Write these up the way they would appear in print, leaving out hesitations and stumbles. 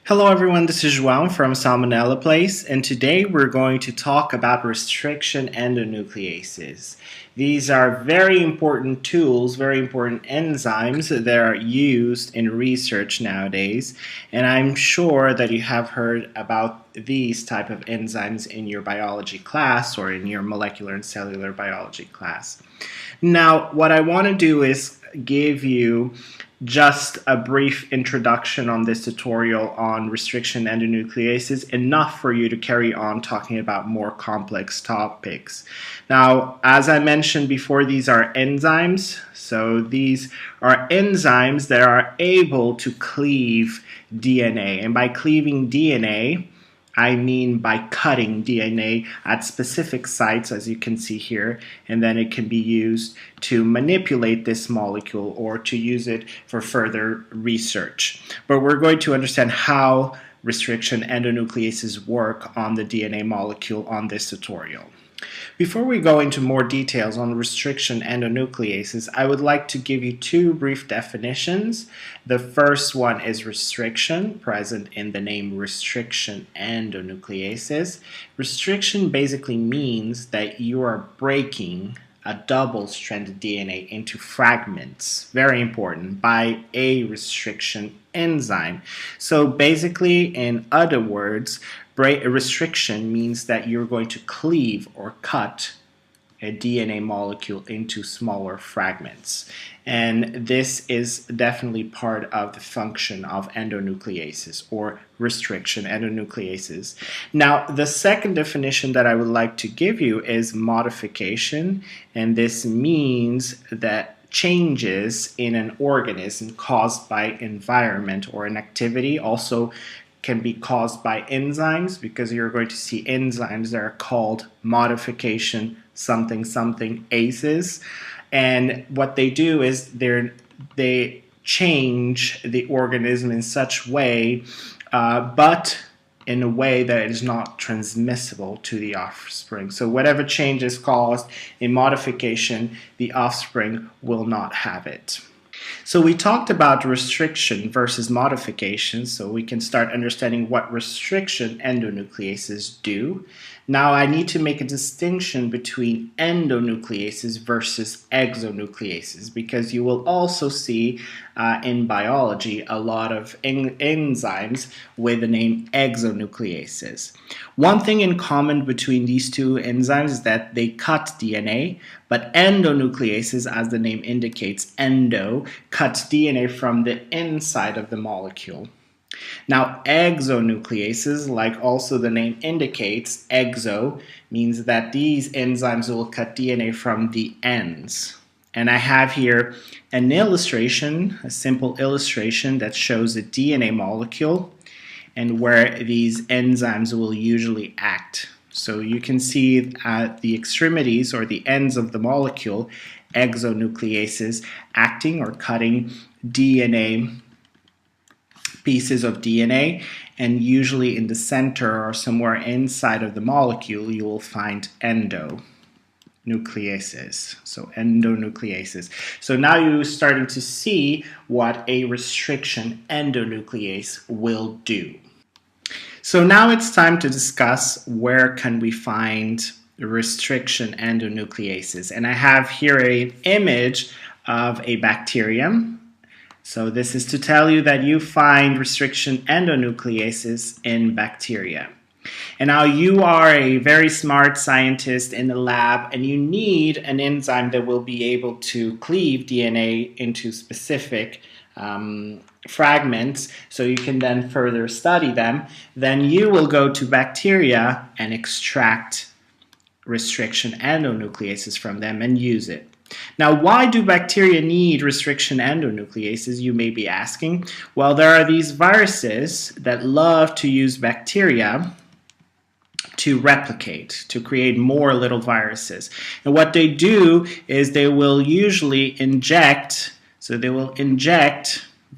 Hello everyone, this is João from Salmonella Place, and today we're going to talk about restriction endonucleases. These are very important tools, very important enzymes that are used in research nowadays, and I'm sure that you have heard about these type of enzymes in your biology class or in your molecular and cellular biology class. Now, what I want to do is give you just a brief introduction on this tutorial on restriction endonucleases, enough for you to carry on talking about more complex topics. Now, as I mentioned before, these are enzymes. So these are enzymes that are able to cleave DNA. And by cleaving DNA, I mean by cutting DNA at specific sites, as you can see here, and then it can be used to manipulate this molecule or to use it for further research. But we're going to understand how restriction endonucleases work on the DNA molecule on this tutorial. Before we go into more details on restriction endonucleases, I would like to give you two brief definitions. The first one is restriction, present in the name restriction endonucleases. Restriction basically means that you are breaking a double-stranded DNA into fragments, very important, by a restriction enzyme. So basically, in other words, a restriction means that you're going to cleave or cut a DNA molecule into smaller fragments. And this is definitely part of the function of endonucleases or restriction endonucleases. Now, the second definition that I would like to give you is modification, and this means that changes in an organism caused by environment or an activity, also can be caused by enzymes, because you're going to see enzymes that are called modification something something aces, and what they do is they change the organism in such way, but in a way that is not transmissible to the offspring. So whatever change is caused in modification, the offspring will not have it. So we talked about restriction versus modification, so we can start understanding what restriction endonucleases do. Now I need to make a distinction between endonucleases versus exonucleases, because you will also see in biology a lot of enzymes with the name exonucleases. One thing in common between these two enzymes is that they cut DNA, but endonucleases, as the name indicates, endo, cuts DNA from the inside of the molecule. Now, exonucleases, like also the name indicates, exo, means that these enzymes will cut DNA from the ends. And I have here an illustration, a simple illustration that shows a DNA molecule and where these enzymes will usually act. So you can see at the extremities or the ends of the molecule, exonucleases acting or cutting DNA, pieces of DNA, and usually in the center or somewhere inside of the molecule you will find endonucleases. So endonucleases. So now you're starting to see what a restriction endonuclease will do. So now it's time to discuss where can we find restriction endonucleases. And I have here an image of a bacterium. So this is to tell you that you find restriction endonucleases in bacteria. And now you are a very smart scientist in the lab, and you need an enzyme that will be able to cleave DNA into specific fragments, so you can then further study them. Then you will go to bacteria and extract restriction endonucleases from them and use it. Now, why do bacteria need restriction endonucleases, you may be asking? Well, there are these viruses that love to use bacteria to replicate, to create more little viruses. And what they do is they will usually inject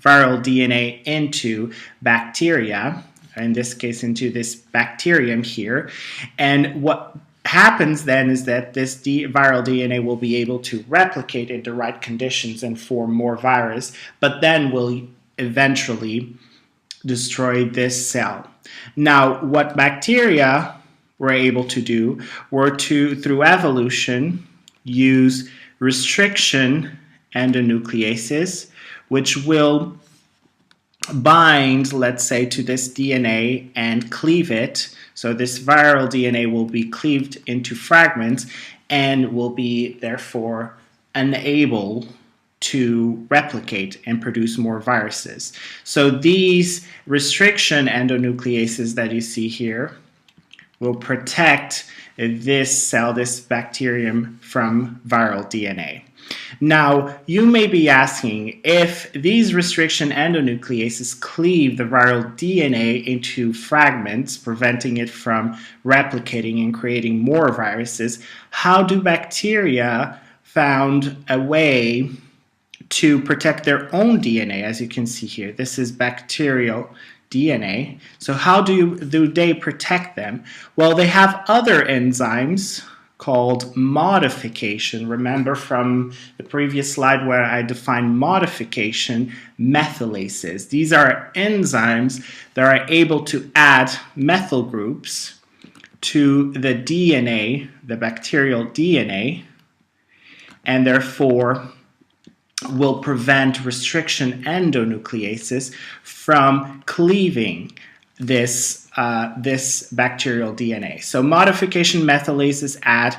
viral DNA into bacteria, in this case into this bacterium here, and what happens then is that this viral DNA will be able to replicate in the right conditions and form more virus, but then will eventually destroy this cell. Now, what bacteria were able to do were to, through evolution, use restriction endonucleases, which will bind, let's say, to this DNA and cleave it. So this viral DNA will be cleaved into fragments and will be therefore unable to replicate and produce more viruses. So these restriction endonucleases that you see here will protect this cell, this bacterium, from viral DNA. Now, you may be asking, if these restriction endonucleases cleave the viral DNA into fragments, preventing it from replicating and creating more viruses, how do bacteria found a way to protect their own DNA? As you can see here, this is bacterial DNA. So how do they protect them? Well, they have other enzymes called modification. Remember from the previous slide where I defined modification, methylases. These are enzymes that are able to add methyl groups to the DNA, the bacterial DNA, and therefore will prevent restriction endonucleases from cleaving this bacterial DNA. So modification methylases add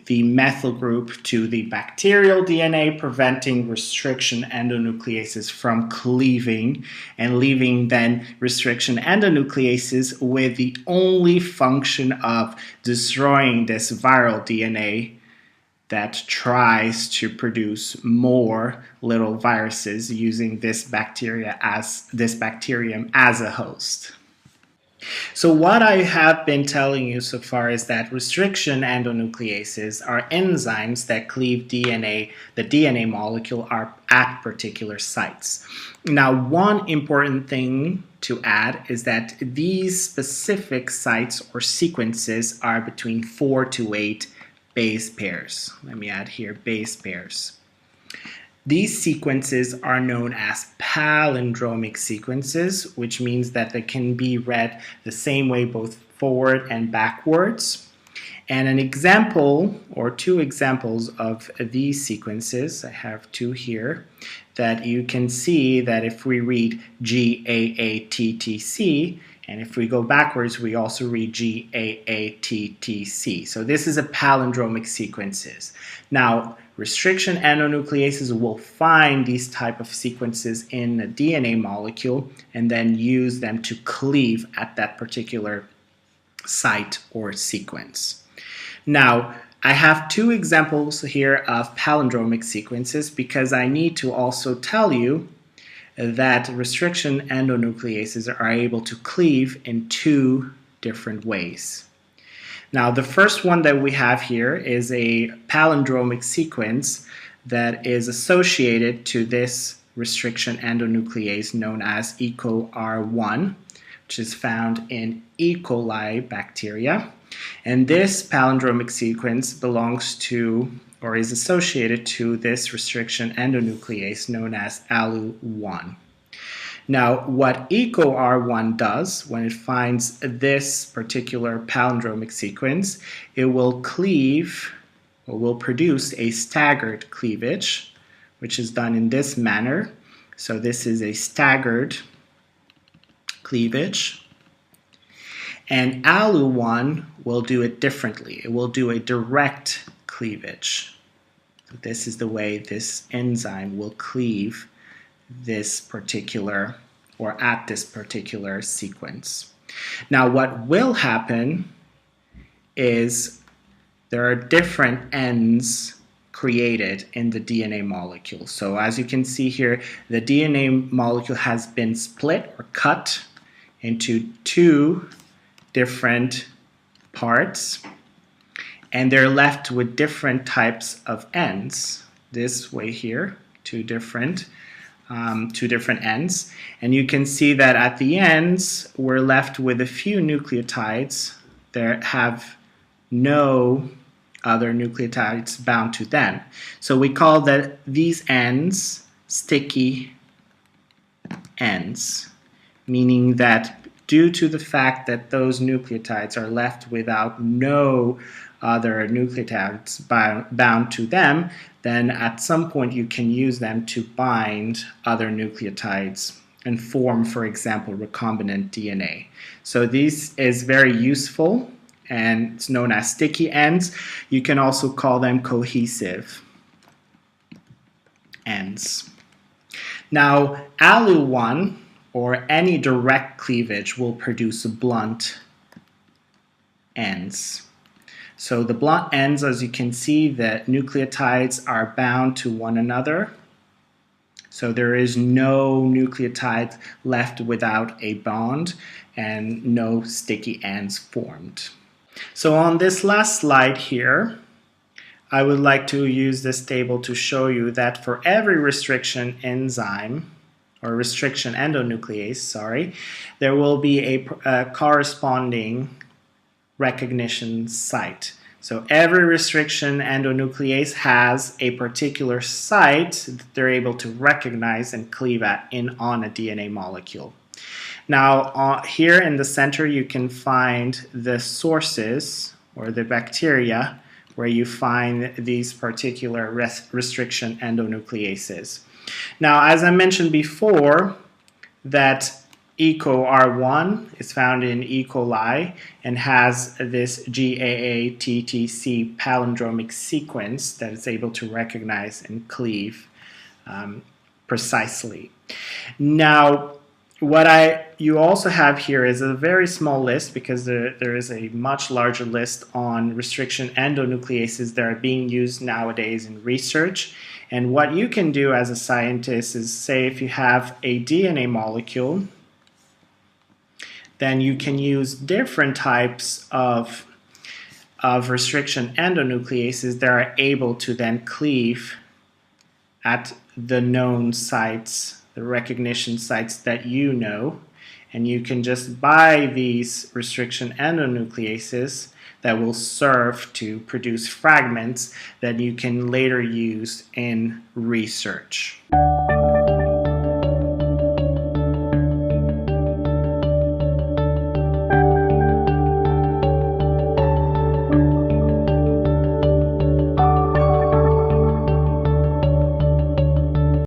the methyl group to the bacterial DNA, preventing restriction endonucleases from cleaving and leaving then restriction endonucleases with the only function of destroying this viral DNA that tries to produce more little viruses using this bacterium as a host. So what I have been telling you so far is that restriction endonucleases are enzymes that cleave DNA, the DNA molecule, are at particular sites. Now, one important thing to add is that these specific sites or sequences are between 4 to 8 base pairs. Let me add here base pairs. These sequences are known as palindromic sequences, which means that they can be read the same way both forward and backwards. And an example or two examples of these sequences, I have two here, that you can see that if we read GAATTC, and if we go backwards, we also read GAATTC. So this is a palindromic sequences. Now, restriction endonucleases will find these type of sequences in a DNA molecule and then use them to cleave at that particular site or sequence. Now, I have two examples here of palindromic sequences because I need to also tell you that restriction endonucleases are able to cleave in two different ways. Now, the first one that we have here is a palindromic sequence that is associated to this restriction endonuclease known as EcoR1, which is found in E. coli bacteria. And this palindromic sequence belongs to or is associated to this restriction endonuclease known as ALU1. Now, what EcoR1 does when it finds this particular palindromic sequence, it will cleave or will produce a staggered cleavage, which is done in this manner. So this is a staggered cleavage. And ALU1 will do it differently. It will do a direct cleavage. So this is the way this enzyme will cleave this particular or at this particular sequence. Now, what will happen is there are different ends created in the DNA molecule. So as you can see here, the DNA molecule has been split or cut into two different parts, and they're left with different types of ends. This way here, two different ends, and you can see that at the ends we're left with a few nucleotides that have no other nucleotides bound to them. So we call these ends sticky ends, meaning that due to the fact that those nucleotides are left without no other nucleotides bound to them, then at some point you can use them to bind other nucleotides and form, for example, recombinant DNA. So this is very useful, and it's known as sticky ends. You can also call them cohesive ends. Now, ALU1, or any direct cleavage, will produce blunt ends. So the blunt ends, as you can see, the nucleotides are bound to one another. So there is no nucleotide left without a bond and no sticky ends formed. So on this last slide here, I would like to use this table to show you that for every restriction enzyme, or restriction endonuclease, there will be a corresponding recognition site. So every restriction endonuclease has a particular site that they're able to recognize and cleave on a DNA molecule. Now, here in the center, you can find the sources, or the bacteria, where you find these particular restriction endonucleases. Now, as I mentioned before, that EcoR1 is found in E. coli and has this GAA-TTC palindromic sequence that is able to recognize and cleave precisely. Now, what you also have here is a very small list, because there is a much larger list on restriction endonucleases that are being used nowadays in research. And what you can do as a scientist is, say, if you have a DNA molecule, then you can use different types of restriction endonucleases that are able to then cleave at the known sites, the recognition sites that you know, and you can just buy these restriction endonucleases that will serve to produce fragments that you can later use in research.